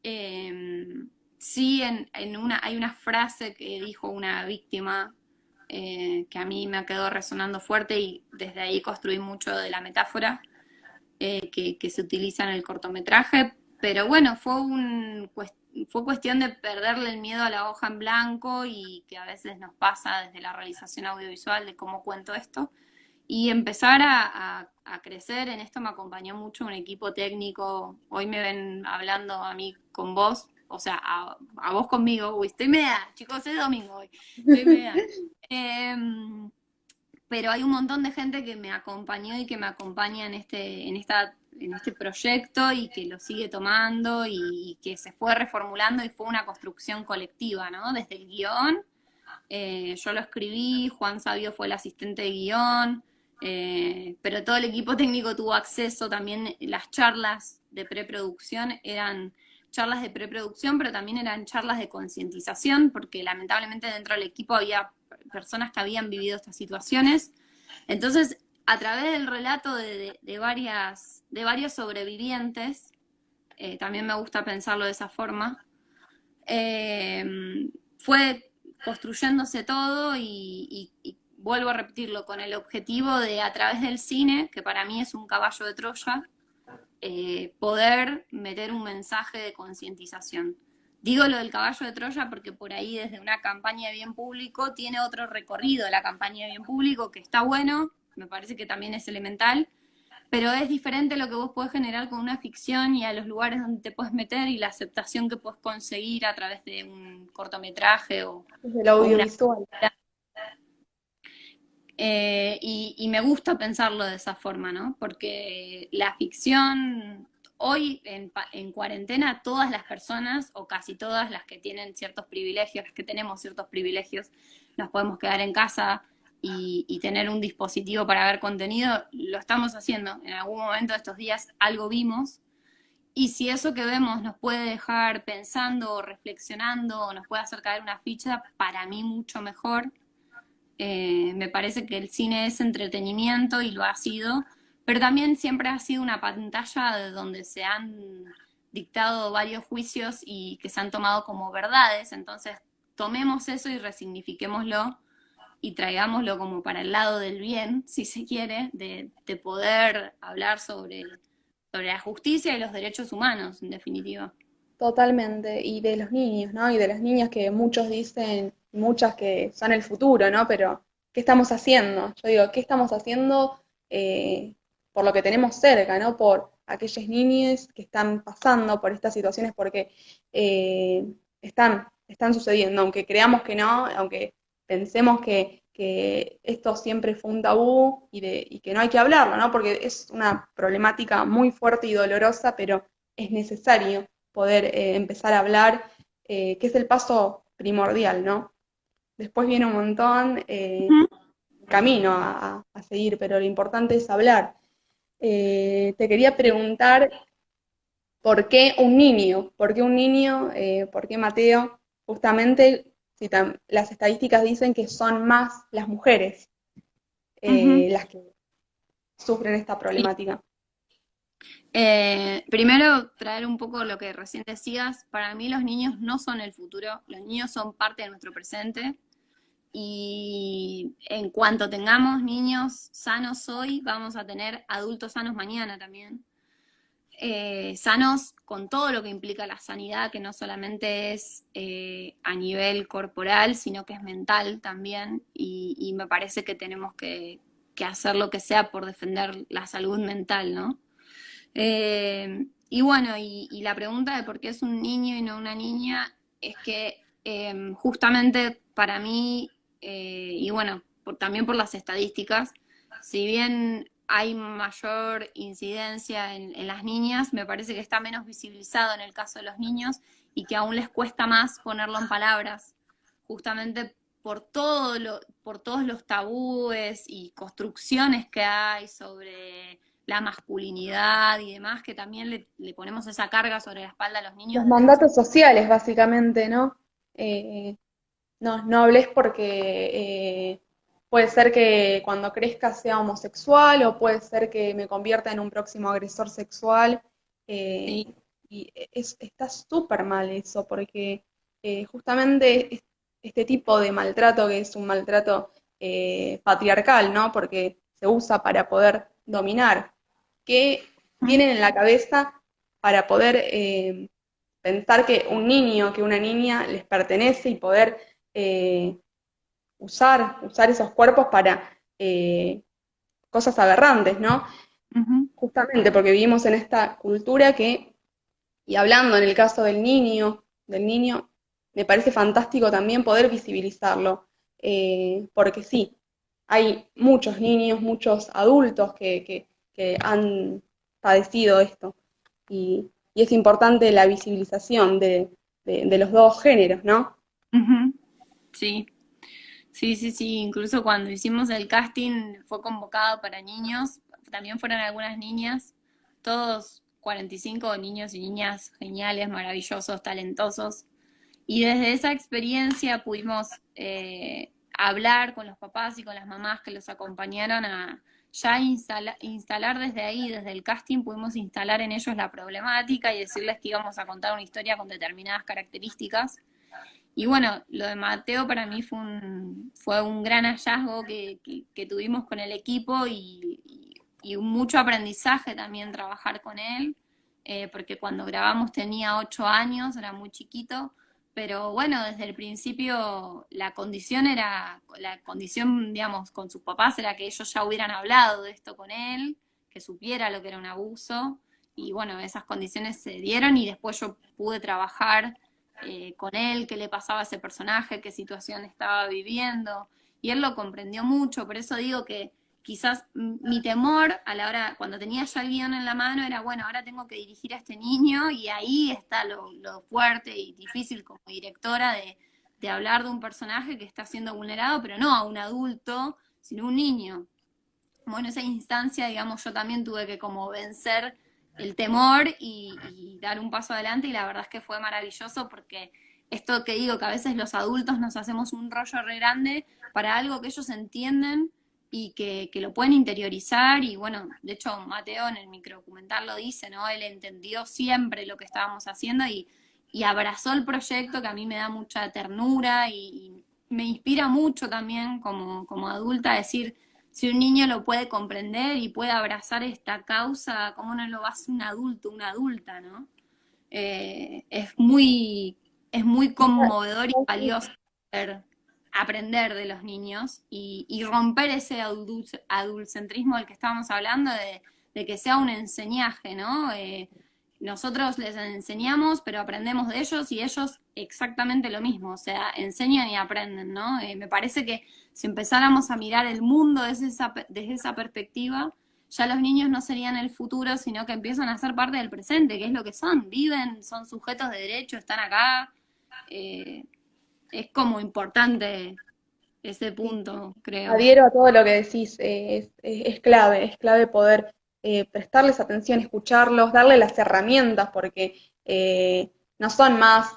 Eh, sí, hay una frase que dijo una víctima que a mí me quedó resonando fuerte y desde ahí construí mucho de la metáfora que se utiliza en el cortometraje, pero bueno, fue cuestión de perderle el miedo a la hoja en blanco y que a veces nos pasa desde la realización audiovisual de cómo cuento esto. Y empezar a crecer, en esto me acompañó mucho un equipo técnico. Hoy me ven hablando a mí con vos, o sea, a vos conmigo. Uy, estoy media, chicos, es domingo hoy, estoy media. Eh, pero hay un montón de gente que me acompañó y que me acompaña en este proyecto y que lo sigue tomando y que se fue reformulando y fue una construcción colectiva, ¿no? Desde el guión, yo lo escribí, Juan Sabio fue el asistente de guión, pero todo el equipo técnico tuvo acceso también, las charlas de preproducción eran charlas de preproducción, pero también eran charlas de concientización, porque lamentablemente dentro del equipo había personas que habían vivido estas situaciones. Entonces, a través del relato de varios sobrevivientes, también me gusta pensarlo de esa forma, fue construyéndose todo y vuelvo a repetirlo, con el objetivo de a través del cine, que para mí es un caballo de Troya, poder meter un mensaje de concientización. Digo lo del caballo de Troya porque por ahí desde una campaña de bien público tiene otro recorrido la campaña de bien público que está bueno, me parece que también es elemental, pero es diferente lo que vos podés generar con una ficción y a los lugares donde te puedes meter y la aceptación que puedes conseguir a través de un cortometraje Desde el o una... audiovisual. Y me gusta pensarlo de esa forma, ¿no? Porque la ficción, hoy en cuarentena, todas las personas, o casi todas las que tienen ciertos privilegios, que tenemos ciertos privilegios, nos podemos quedar en casa y tener un dispositivo para ver contenido, lo estamos haciendo. En algún momento de estos días algo vimos, y si eso que vemos nos puede dejar pensando o reflexionando, o nos puede hacer caer una ficha, para mí mucho mejor. Me parece que el cine es entretenimiento y lo ha sido, pero también siempre ha sido una pantalla de donde se han dictado varios juicios y que se han tomado como verdades, entonces tomemos eso y resignifiquémoslo y traigámoslo como para el lado del bien, si se quiere, de poder hablar sobre la justicia y los derechos humanos, en definitiva. Totalmente, y de los niños, ¿no? Y de las niñas que muchos dicen, muchas que son el futuro, ¿no? Pero, ¿qué estamos haciendo? Yo digo, ¿qué estamos haciendo por lo que tenemos cerca, ¿no? Por aquellas niñas que están pasando por estas situaciones, porque eh, están sucediendo, aunque creamos que no, aunque pensemos que esto siempre fue un tabú y que no hay que hablarlo, ¿no? Porque es una problemática muy fuerte y dolorosa, pero es necesario poder empezar a hablar, que es el paso primordial, ¿no? Después viene un montón camino a seguir, pero lo importante es hablar. Te quería preguntar, ¿por qué un niño, por qué Mateo? Justamente, si las estadísticas dicen que son más las mujeres Ujú. las que sufren esta Sí. problemática. Primero, traer un poco lo que recién decías. Para mí los niños no son el futuro, los niños son parte de nuestro presente. Y en cuanto tengamos niños sanos hoy, vamos a tener adultos sanos mañana también. Sanos con todo lo que implica la sanidad, que no solamente es a nivel corporal, sino que es mental también. Y me parece que tenemos que hacer lo que sea por defender la salud mental, ¿no? Y bueno, y la pregunta de por qué es un niño y no una niña es que justamente para mí, y bueno, también por las estadísticas, si bien hay mayor incidencia en las niñas, me parece que está menos visibilizado en el caso de los niños y que aún les cuesta más ponerlo en palabras, justamente por todos los tabúes y construcciones que hay sobre la masculinidad y demás, que también le ponemos esa carga sobre la espalda a los niños Los desde que son... mandatos sociales, básicamente, ¿no? Eh, no, no hables porque puede ser que cuando crezca sea homosexual o puede ser que me convierta en un próximo agresor sexual. Sí. eh, y está súper mal eso, porque justamente este tipo de maltrato, que es un maltrato patriarcal, ¿no? Porque se usa para poder dominar, que tienen en la cabeza para poder pensar que un niño, que una niña les pertenece y poder eh, usar esos cuerpos para cosas aberrantes, ¿no? Ujú. Justamente porque vivimos en esta cultura que, y hablando en el caso del niño, me parece fantástico también poder visibilizarlo, porque sí, hay muchos niños, muchos adultos que han padecido esto. Y es importante la visibilización de los dos géneros, ¿no? Ujú. Sí, sí, sí, sí. Incluso cuando hicimos el casting fue convocado para niños, también fueron algunas niñas, todos 45 niños y niñas geniales, maravillosos, talentosos. Y desde esa experiencia pudimos hablar con los papás y con las mamás que los acompañaron a ya instalar desde ahí, desde el casting, pudimos instalar en ellos la problemática y decirles que íbamos a contar una historia con determinadas características. Y bueno, lo de Mateo para mí fue un gran hallazgo que tuvimos con el equipo y mucho aprendizaje también trabajar con él, porque cuando grabamos tenía 8 años, era muy chiquito, pero bueno, desde el principio la condición, digamos, con sus papás era que ellos ya hubieran hablado de esto con él, que supiera lo que era un abuso, y bueno, esas condiciones se dieron y después yo pude trabajar con él, qué le pasaba a ese personaje, qué situación estaba viviendo, y él lo comprendió mucho, por eso digo que quizás mi temor a la hora, cuando tenía ya el guión en la mano, era, bueno, ahora tengo que dirigir a este niño, y ahí está lo fuerte y difícil como directora de hablar de un personaje que está siendo vulnerado, pero no a un adulto, sino a un niño. Bueno, esa instancia, digamos, yo también tuve que como vencer el temor y dar un paso adelante y la verdad es que fue maravilloso porque esto que digo, que a veces los adultos nos hacemos un rollo re grande para algo que ellos entienden y que lo pueden interiorizar y bueno, de hecho Mateo en el microdocumental lo dice, ¿no? Él entendió siempre lo que estábamos haciendo y abrazó el proyecto que a mí me da mucha ternura y me inspira mucho también como adulta a decir, si un niño lo puede comprender y puede abrazar esta causa, ¿cómo no lo va a hacer un adulto, una adulta, ¿no? Eh, es muy, es muy conmovedor y valioso aprender de los niños y romper ese adultcentrismo del que estábamos hablando, de que sea un enseñaje, ¿no? Nosotros les enseñamos, pero aprendemos de ellos y ellos exactamente lo mismo, o sea, enseñan y aprenden, ¿no? Me parece que si empezáramos a mirar el mundo desde esa perspectiva, ya los niños no serían el futuro, sino que empiezan a ser parte del presente, que es lo que son, viven, son sujetos de derecho, están acá. eh, es como importante ese Sí, punto, creo. adhiero a todo lo que decís, es clave poder prestarles atención, escucharlos, darle las herramientas, porque no son más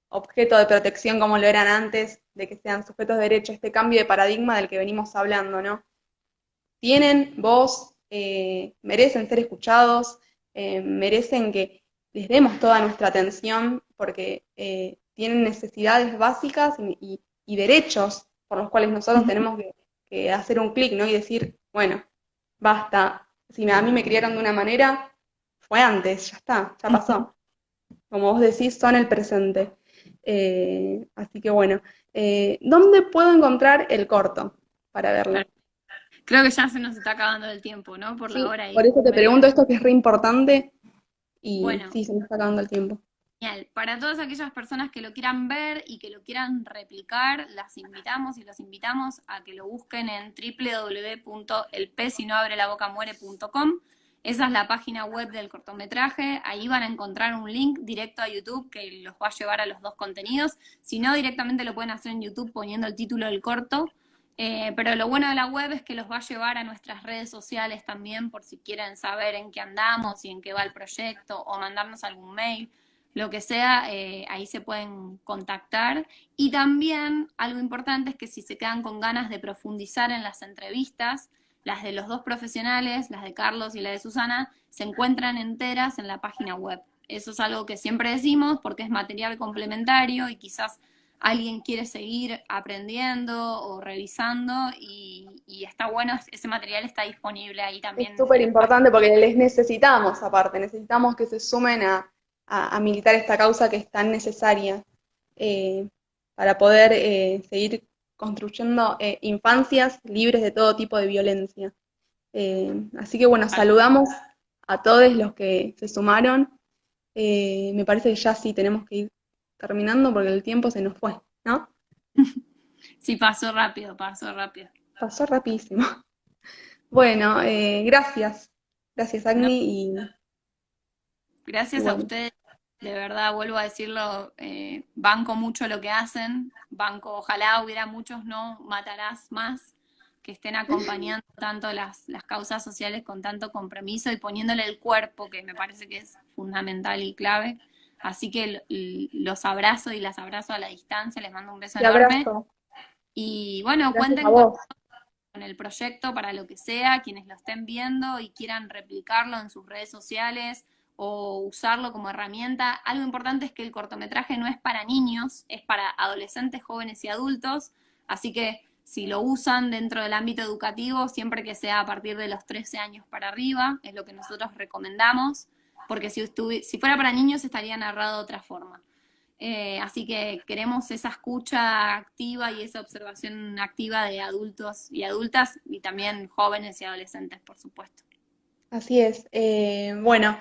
objeto de protección como lo eran antes, de que sean sujetos de derecho, este cambio de paradigma del que venimos hablando, ¿no? Tienen voz, merecen ser escuchados, merecen que les demos toda nuestra atención, porque tienen necesidades básicas y derechos por los cuales nosotros tenemos que hacer un clic, ¿no? Y decir, bueno, basta, si a mí me criaron de una manera, fue antes, ya está, ya pasó. Como vos decís, son el presente. Así que bueno, ¿dónde puedo encontrar el corto para verlo? Creo que ya se nos está acabando el tiempo, ¿no? Por la Sí, hora por y eso te media. pregunto esto que es re importante y Bueno, sí, se me está acabando el tiempo. genial. Para todas aquellas personas que lo quieran ver y que lo quieran replicar, las invitamos y los invitamos a que lo busquen en www.elpezinoabrelabocamuere.com. Esa es la página web del cortometraje. Ahí van a encontrar un link directo a YouTube que los va a llevar a los dos contenidos. Si no, directamente lo pueden hacer en YouTube poniendo el título del corto. Pero lo bueno de la web es que los va a llevar a nuestras redes sociales también por si quieren saber en qué andamos y en qué va el proyecto o mandarnos algún mail lo que sea, ahí se pueden contactar. Y también algo importante es que si se quedan con ganas de profundizar en las entrevistas, las de los dos profesionales, las de Carlos y la de Susana, se encuentran enteras en la página web. Eso es algo que siempre decimos porque es material complementario y quizás alguien quiere seguir aprendiendo o revisando y está bueno, ese material está disponible ahí Es también súper en la página. importante porque les necesitamos aparte, necesitamos que se sumen a militar esta causa que es tan necesaria eh, para poder seguir construyendo infancias libres de todo tipo de violencia. Así que bueno, saludamos a todos los que se sumaron. Me parece que ya sí tenemos que ir terminando porque el tiempo se nos fue, ¿no? Sí, pasó rápido, pasó rápido. pasó rapidísimo. Bueno, gracias. Gracias, No, Agni, y gracias a bueno, ustedes, de verdad, vuelvo a decirlo, banco mucho lo que hacen, banco, ojalá hubiera muchos no matarás más que estén acompañando tanto las causas sociales con tanto compromiso y poniéndole el cuerpo, que me parece que es fundamental y clave. Así que los abrazo y las abrazo a la distancia, les mando un beso te enorme. abrazo. Y bueno, Gracias a cuenten vos. con el proyecto para lo que sea, quienes lo estén viendo y quieran replicarlo en sus redes sociales o usarlo como herramienta. Algo importante es que el cortometraje no es para niños, es para adolescentes, jóvenes y adultos, así que si lo usan dentro del ámbito educativo, siempre que sea a partir de los 13 años para arriba, es lo que nosotros recomendamos, porque si fuera para niños estaría narrado de otra forma. Así que queremos esa escucha activa y esa observación activa de adultos y adultas y también jóvenes y adolescentes, por supuesto. Así es. Bueno,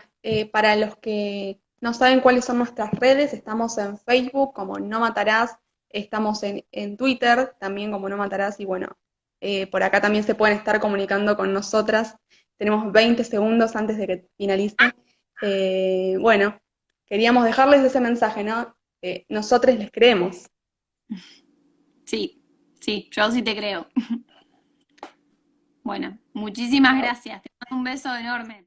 para los que no saben cuáles son nuestras redes, estamos en Facebook como No Matarás, estamos en Twitter también como No Matarás y bueno, por acá también se pueden estar comunicando con nosotras. Tenemos 20 segundos antes de que finalice. Bueno, queríamos dejarles ese mensaje, ¿no? Nosotros les creemos. Sí, sí, yo sí te creo. Bueno, muchísimas gracias. Te mando un beso enorme.